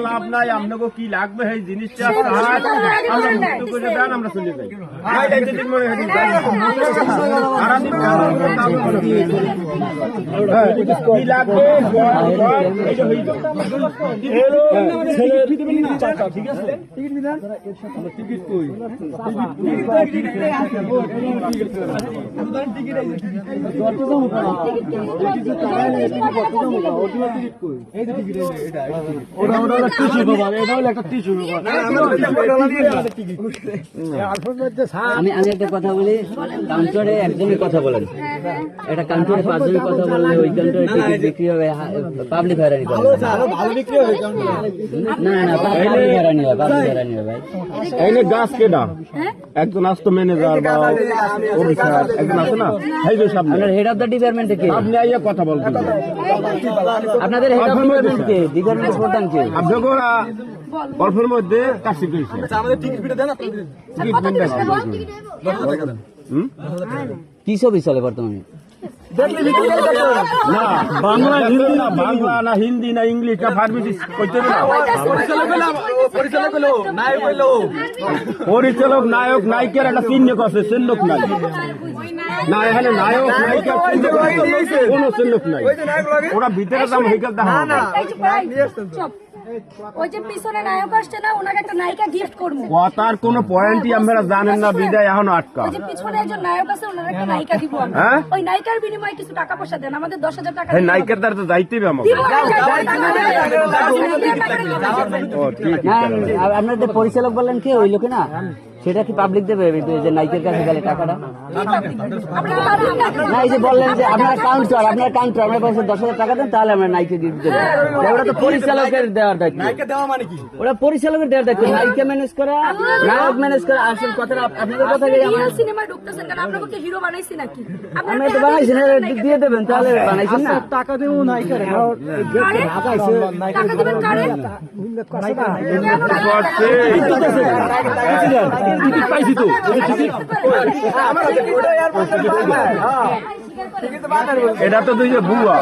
লাভ নাই আপনাকে কি লাগবে এই জিনিসটা আমরা চলে যাই কি লাগবে ঠিক আছে টিকিট কই আমি একটা কথা বলি, কাউন্টারে একজনের কথা বলেন, এটা কাউন্টারে পাঁচজনের কথা বললে ওই কাউন্টারে টিকিট বিক্রি হবে, পাবলিক হয়রানি করে না না পাবলিক হয়রানি হয়, পাবলিক হয়রানি হয় ভাই। এনে গাছ কেডা একজন আসতো ম্যানেজার বা অফিসার একজন আছে না, আপনার হেড অফ দ্য ডিপার্টমেন্টে কে? আপনি আইয়া কথা বলবেন। আপনাদের head of department K? Department প্রধান কে? আপনারা গল্পের মধ্যে কাশি করেছে কি ছবি চলে বর্তমানে? না বাংলা হিন্দি না, বাংলা না হিন্দি না ইংলিশ না ফার্মেসি করতে না। পরিচালক নায়ক নায়িকার একটা চিহ্ন আছে, চিহ্নক নাই না এখানে, নায়ক নায়িকা কোন চিহ্নক নাই। ওরা ভিতরে দাম হেকাল দেখা কথার কোন পয়েন্টই আপনারা জানেন না, বিদায় এখন আটকা। নায়িকার দ্বারা তো যাইতে হবে আমাকে। আপনাদের পরিচালক বললেন কে? ওই লোকে না, সেটা কি পাবলিক দেবে যে নাইকের কাছে গেলে টাকাটা? না এই যে বললেন যে আপনার কাউন্টার, আপনার 10,000 টাকা দেন তাহলে আমরা নাইকে দিয়ে দিতে পারি। ওটা তো পরিচালকের দেওয়ার দায়িত্ব। ওটা পরিচালকের দেওয়ার দায়িত্ব, নায়িকা ম্যানেজ করা, নায়ক ম্যানেজ করা। আসল কথাটা আপনাদের কথা আমি তো বানাইছি না, দিয়ে দেবেন তাহলে বানাইছেন না। টাকা দেবো নায়িকার পাইছি তো এটা তো তুই যে বুয়া